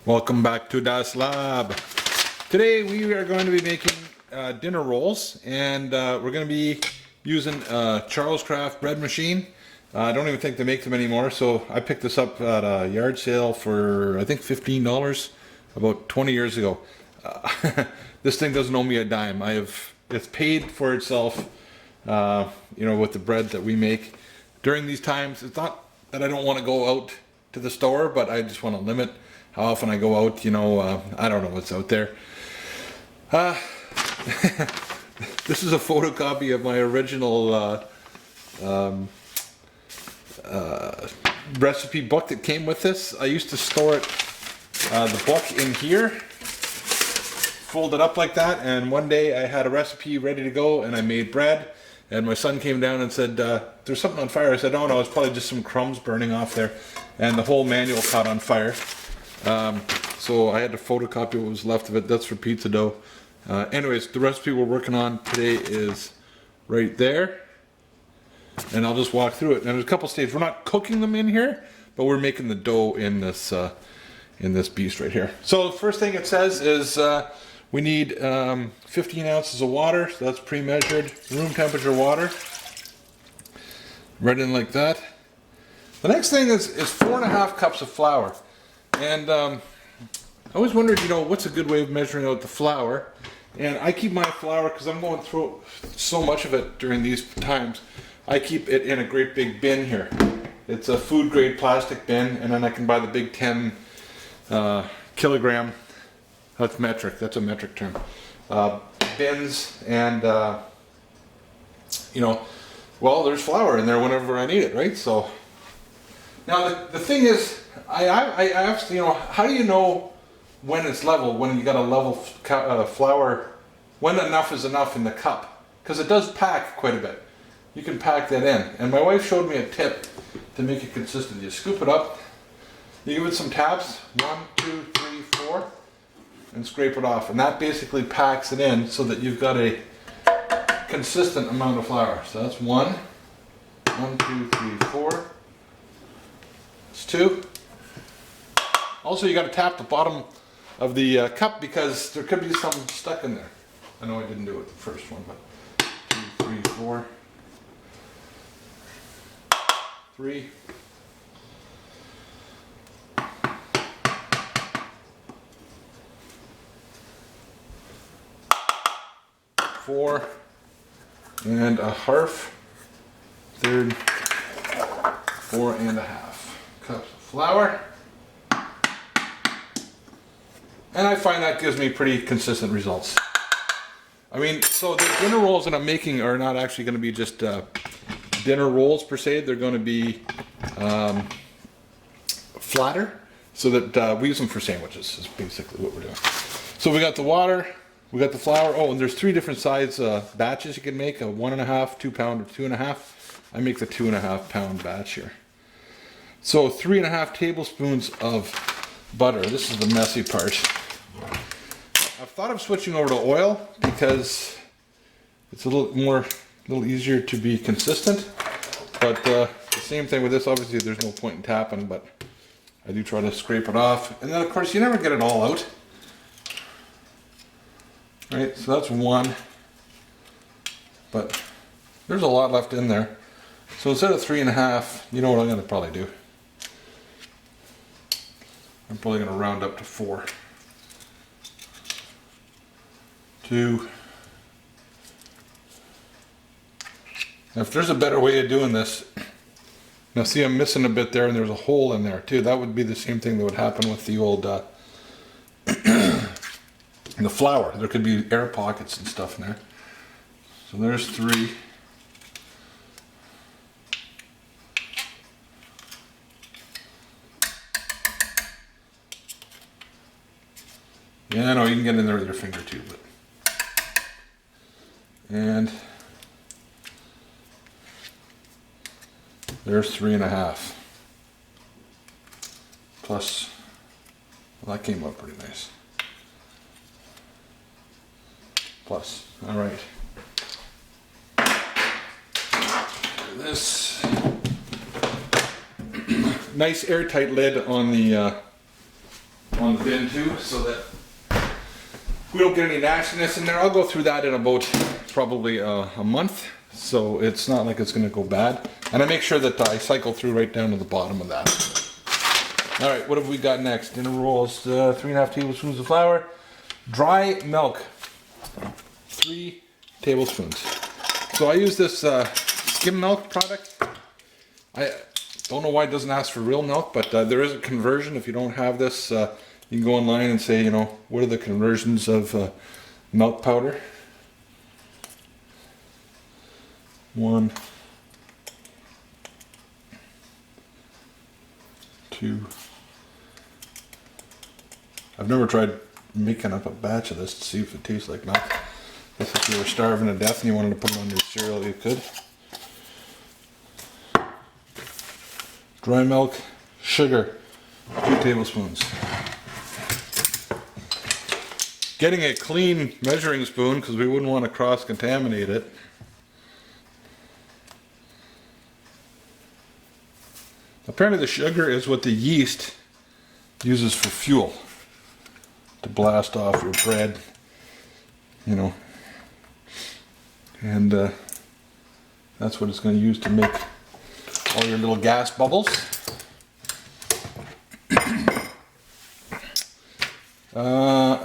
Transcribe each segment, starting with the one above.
Welcome back to Das Lab. Today we are going to be making dinner rolls, and we're going to be using Charles Craft bread machine. I don't even think they make them anymore, so I picked this up at a yard sale for I think $15 about 20 years ago. This thing doesn't owe me a dime. It's paid for itself, with the bread that we make. During these times, it's not that I don't want to go out to the store, but I just want to limit how often I go out. I don't know what's out there. This is a photocopy of my original recipe book that came with this. I used to store it, the book, in here, fold it up like that, and one day I had a recipe ready to go and I made bread, and my son came down and said, there's something on fire. I said, oh no, it's probably just some crumbs burning off there, and the whole manual caught on fire. So I had to photocopy what was left of it. That's for pizza dough. Anyways, the recipe we're working on today is right there, and I'll just walk through it. And there's a couple stages. We're not cooking them in here, but we're making the dough in this beast right here. So the first thing it says is we need 15 ounces of water. So that's pre-measured, room temperature water. Right in like that. The next thing is 4.5 cups of flour. And I always wondered, what's a good way of measuring out the flour? And I keep my flour, because I'm going through so much of it during these times, I keep it in a great big bin here. It's a food grade plastic bin, and then I can buy the big 10 kilogram, that's metric, that's a metric term, bins, and well, there's flour in there whenever I need it, right? So now the thing is, I asked, how do you know when it's level, when you got a level flour, when enough is enough in the cup? Because it does pack quite a bit. You can pack that in. And my wife showed me a tip to make it consistent. You scoop it up, you give it some taps, 1, 2, 3, 4, and scrape it off. And that basically packs it in so that you've got a consistent amount of flour. So that's 1, 1, 2, 3, 4. That's 2. Also, you got to tap the bottom of the cup, because there could be some stuck in there. I know I didn't do it the first one, but 2, 3, 4, 3. 4 and a half. Third, 4.5 cups of flour. And I find that gives me pretty consistent results. I mean, so the dinner rolls that I'm making are not actually going to be just dinner rolls per se. They're going to be flatter, so that we use them for sandwiches is basically what we're doing. So we got the water, we got the flour. Oh, and there's 3 different size batches you can make, a 1.5, 2 pound, or 2.5. I make the 2.5 pound batch here. So 3.5 tablespoons of butter. This is the messy part. I've thought of switching over to oil because it's a little easier to be consistent. But the same thing with this. Obviously, there's no point in tapping, but I do try to scrape it off. And then, of course, you never get it all out. Right, so that's 1. But there's a lot left in there. So instead of 3.5, you know what I'm going to probably do? I'm probably going to round up to 4. 2. Now, if there's a better way of doing this, now see, I'm missing a bit there, and there's a hole in there too. That would be the same thing that would happen with the old the flour. There could be air pockets and stuff in there. So there's 3. Yeah, no, you can get in there with your finger too, but. And there's 3.5. Plus, well, that came out pretty nice. Plus, all right. This nice airtight lid on the on the bin too, so that we don't get any nastiness in there. I'll go through that in about probably a month, so it's not like it's going to go bad. And I make sure that I cycle through right down to the bottom of that. All right, what have we got next? Dinner rolls, 3.5 tablespoons of flour. Dry milk, 3 tablespoons. So I use this skim milk product. I don't know why it doesn't ask for real milk, but there is a conversion. If you don't have this, you can go online and say, you know, what are the conversions of milk powder? 1, 2. I've never tried making up a batch of this to see if it tastes like milk. If you were starving to death and you wanted to put it on your cereal, you could. Dry milk, sugar, 2 tablespoons. Getting a clean measuring spoon because we wouldn't want to cross-contaminate it. Apparently the sugar is what the yeast uses for fuel to blast off your bread, you know, and that's what it's going to use to make all your little gas bubbles.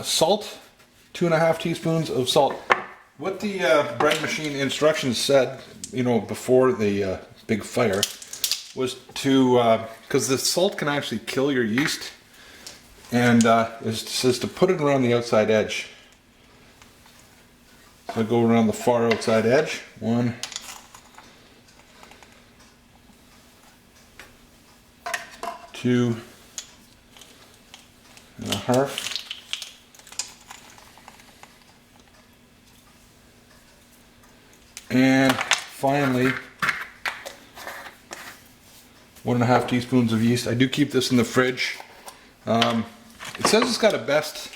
Salt, 2.5 teaspoons of salt. What the bread machine instructions said, you know, before the big fire, was to, because the salt can actually kill your yeast, and it says to put it around the outside edge. So I go around the far outside edge. 1, 2.5. And finally, 1.5 teaspoons of yeast. I do keep this in the fridge. It says it's got a best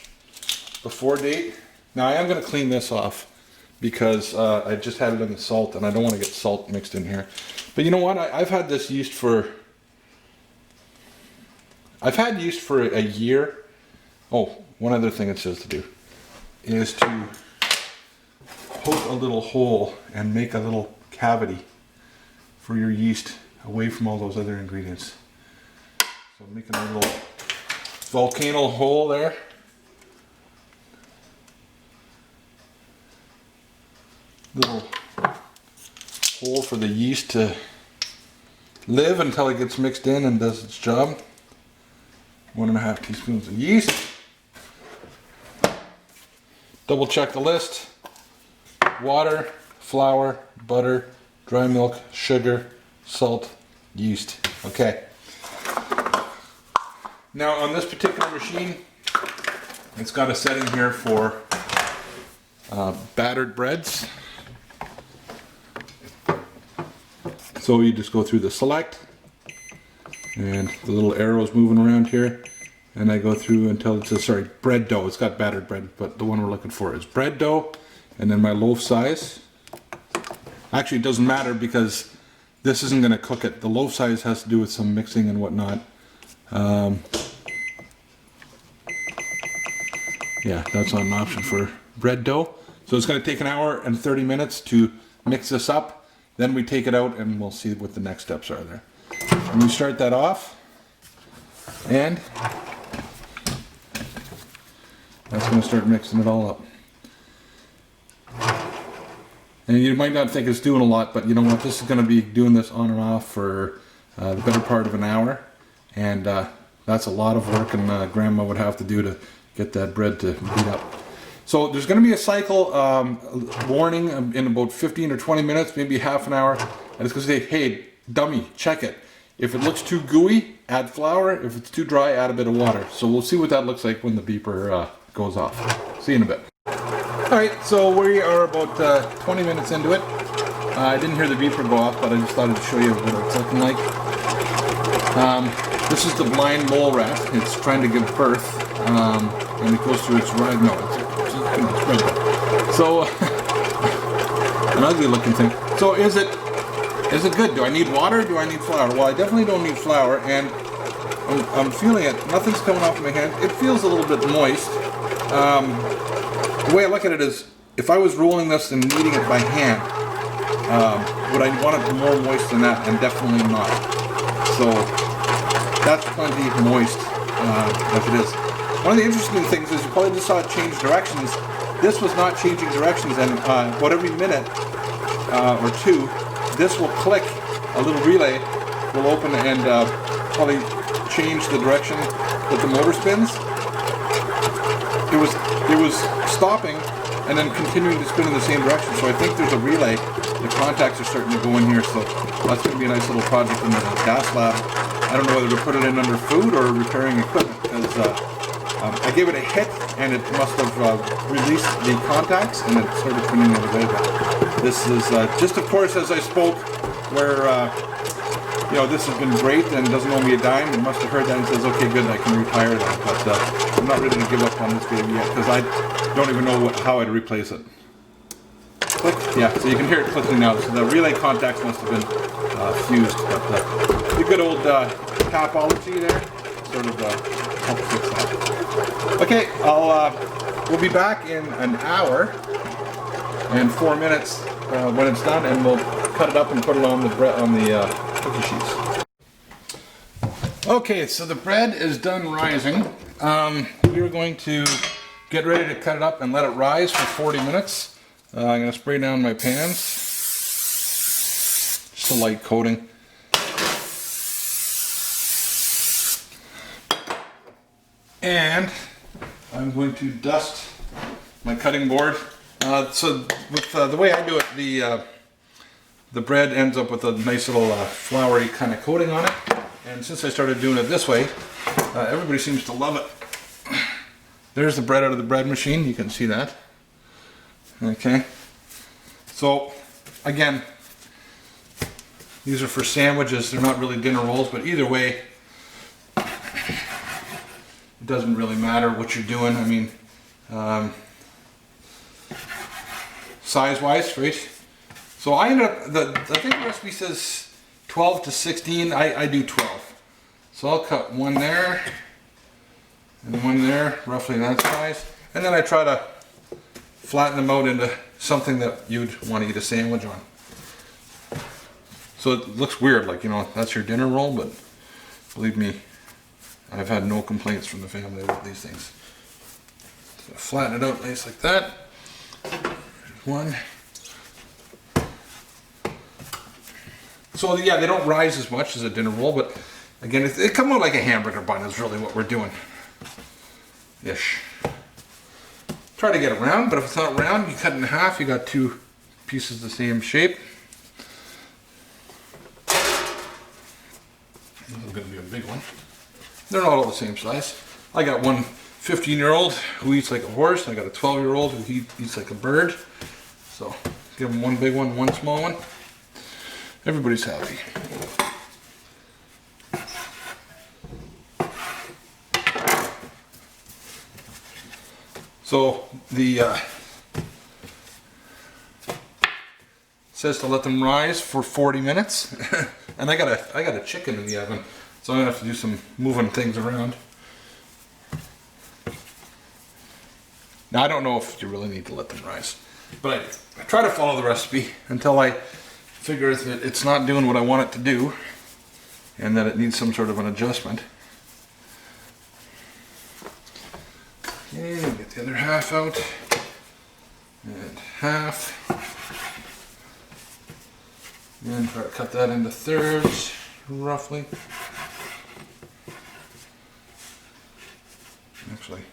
before date. Now I am going to clean this off because I just had it in the salt and I don't want to get salt mixed in here. But you know what? I've had this yeast for... I've had yeast for a year. Oh, one other thing it says to do is to poke a little hole and make a little cavity for your yeast away from all those other ingredients. So I'm making a little volcano hole there. Little hole for the yeast to live until it gets mixed in and does its job. 1.5 teaspoons of yeast. Double check the list. Water, flour, butter, dry milk, sugar, salt, yeast. Okay. Now on this particular machine, it's got a setting here for battered breads. So you just go through the select, and the little arrows moving around here, and I go through until it says, sorry, bread dough. It's got battered bread, but the one we're looking for is bread dough, and then my loaf size. Actually, it doesn't matter because this isn't going to cook it. The loaf size has to do with some mixing and whatnot. Yeah, that's not an option for bread dough. So it's going to take 1 hour and 30 minutes to mix this up. Then we take it out and we'll see what the next steps are there. And we start that off, and that's going to start mixing it all up. And you might not think it's doing a lot, but you know what? This is going to be doing this on and off for the better part of 1 hour. And that's a lot of work, and Grandma would have to do to get that bread to beat up. So there's going to be a cycle warning in about 15 or 20 minutes, maybe half an hour. And it's going to say, hey, dummy, check it. If it looks too gooey, add flour. If it's too dry, add a bit of water. So we'll see what that looks like when the beeper goes off. See you in a bit. Alright, so we are about 20 minutes into it. I didn't hear the beeper go off, but I just thought I'd show you what it's looking like. This is the blind mole rat. It's trying to give birth, and it goes through its ride. No, it's right. So, an ugly looking thing. So is it good? Do I need water? Do I need flour? Well, I definitely don't need flour, and I'm feeling it. Nothing's coming off my hand. It feels a little bit moist. The way I look at it is, if I was rolling this and kneading it by hand, would I want it more moist than that? And definitely not. So that's plenty moist as it is. One of the interesting things is you probably just saw it change directions. This was not changing directions, and about every minute or two, this will click. A little relay will open and probably change the direction that the motor spins. It was stopping and then continuing to spin in the same direction. So I think there's a relay. The contacts are starting to go in here, so that's going to be a nice little project in the gas lab. I don't know whether to put it in under food or repairing equipment, because I gave it a hit and it must have released the contacts and it started spinning the other way. But this is just, of course, as I spoke, where you know, this has been great and doesn't owe me a dime. It must have heard that and says, okay, good, I can retire that. But I'm not ready to give up on this baby yet, because I don't even know how I'd replace it. Click. Yeah, so you can hear it clicking now. So the relay contacts must have been fused. But the good old tapology there sort of helped fix that. Okay, we'll be back in an hour and 4 minutes when it's done, and we'll cut it up and put it on the bread, on the cookie sheets. Okay, so the bread is done rising. We are going to get ready to cut it up and let it rise for 40 minutes. I'm going to spray down my pans. Just a light coating. And I'm going to dust my cutting board. So with the way I do it, the bread ends up with a nice little floury kind of coating on it. And since I started doing it this way, everybody seems to love it. There's the bread out of the bread machine. You can see that. Okay. So again, these are for sandwiches. They're not really dinner rolls, but either way, it doesn't really matter what you're doing. I mean, size-wise, right? So I ended up, I think the recipe says 12 to 16. I do 12. So I'll cut one there and one there, roughly that size. And then I try to flatten them out into something that you'd want to eat a sandwich on. So it looks weird, like, you know, that's your dinner roll, but believe me, I've had no complaints from the family about these things. So flatten it out nice like that. There's one. So yeah, they don't rise as much as a dinner roll, but again, they come out like a hamburger bun is really what we're doing. Ish. Try to get it round, but if it's not round, you cut it in half, you got two pieces the same shape. This is going to be a big one. They're not all the same size. I got one 15-year-old who eats like a horse, and I got a 12-year-old who eats like a bird. So give them one big one, one small one. Everybody's happy. So the says to let them rise for 40 minutes, and I got a chicken in the oven, so I'm gonna have to do some moving things around. Now I don't know if you really need to let them rise, but I try to follow the recipe until I figure that it's not doing what I want it to do, and that it needs some sort of an adjustment. Okay, get the other half out, and half, and try to cut that into thirds, roughly. Actually,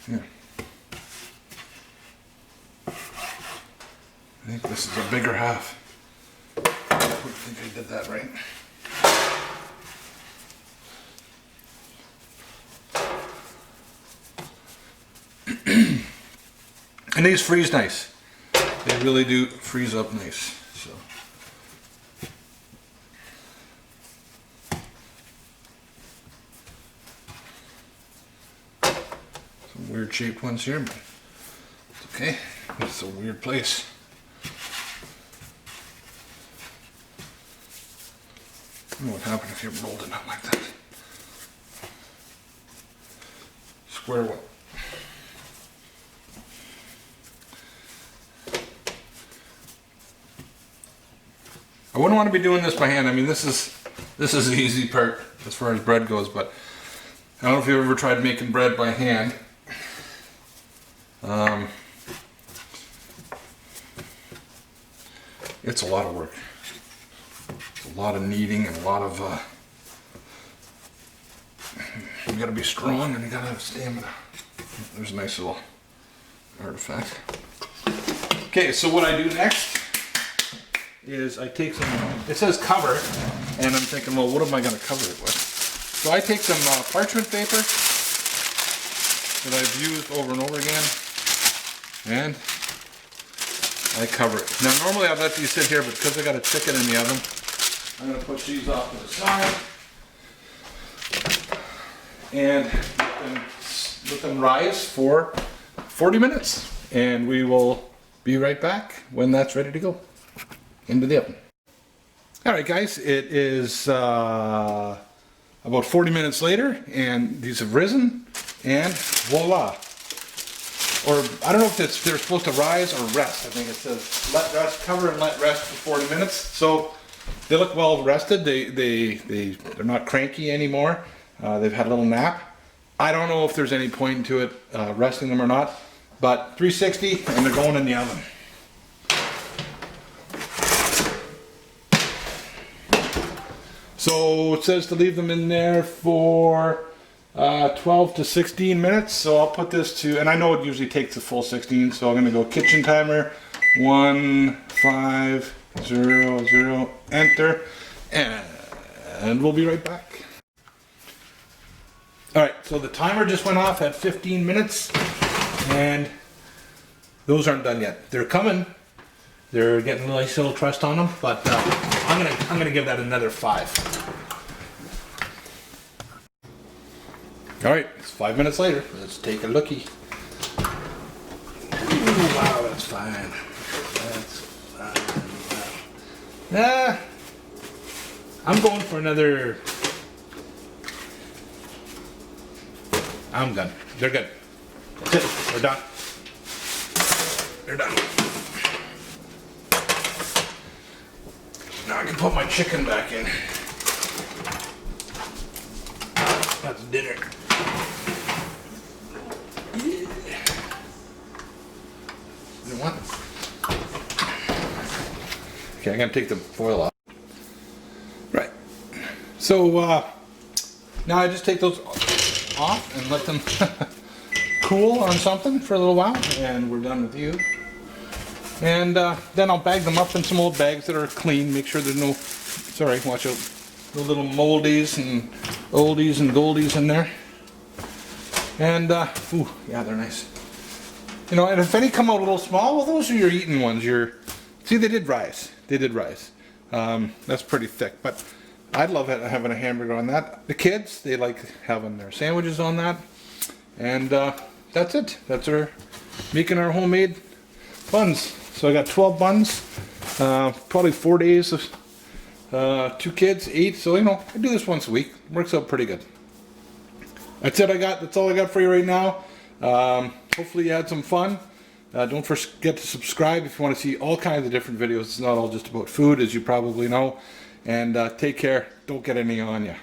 yeah. I think this is a bigger half. I don't think I did that right. And these freeze nice. They really do freeze up nice. So. Some weird shaped ones here, but it's okay. It's a weird place. know what happened if you rolled it out like that. Square one. I wouldn't want to be doing this by hand. I mean, this is the easy part as far as bread goes, but I don't know if you've ever tried making bread by hand. It's a lot of work. It's a lot of kneading and a lot of you gotta be strong and you gotta have stamina. There's a nice little artifact. Okay, so what I do next is I take some, it says cover, and I'm thinking, well, what am I going to cover it with? So I take some parchment paper that I've used over and over again, and I cover it. Now normally I'd let these sit here, but because I got a chicken in the oven, I'm going to push these off to the side and let them rise for 40 minutes, and we will be right back when that's ready to go into the oven. Alright guys, it is about 40 minutes later, and these have risen, and voila. Or I don't know if they're supposed to rise or rest. I think it says let rest, cover and let rest for 40 minutes. So they look well rested. They're not cranky anymore. They've had a little nap. I don't know if there's any point to it resting them or not, but 360 and they're going in the oven. So it says to leave them in there for 12 to 16 minutes. So I'll put this to, and I know it usually takes a full 16, so I'm going to go kitchen timer 1500, enter, and we'll be right back. Alright, so the timer just went off at 15 minutes, and those aren't done yet. They're coming. They're getting a nice little crust on them, but I'm gonna give that another 5. All right, it's 5 minutes later. Let's take a lookie. Ooh, wow, that's fine. That's fine. Wow. I'm going for another. I'm done. They're good. That's it. We're done. They're done. Now I can put my chicken back in. That's dinner. Yeah. You want? Okay, I'm gonna take the foil off. Right. So now I just take those off and let them cool on something for a little while, and we're done with you. And then I'll bag them up in some old bags that are clean. Make sure there's no, sorry, watch out, no little moldies and oldies and goldies in there. And ooh, yeah, they're nice. You know, and if any come out a little small, well, those are your eaten ones. See, they did rise. They did rise. That's pretty thick, but I'd love having a hamburger on that. The kids, they like having their sandwiches on that. And that's it. That's making our homemade buns. So I got 12 buns, probably 4 days of 2 kids, 8. So, you know, I do this once a week. Works out pretty good. That's it. That's all I got for you right now. Hopefully you had some fun. Don't forget to subscribe if you want to see all kinds of different videos. It's not all just about food, as you probably know. And take care. Don't get any on you.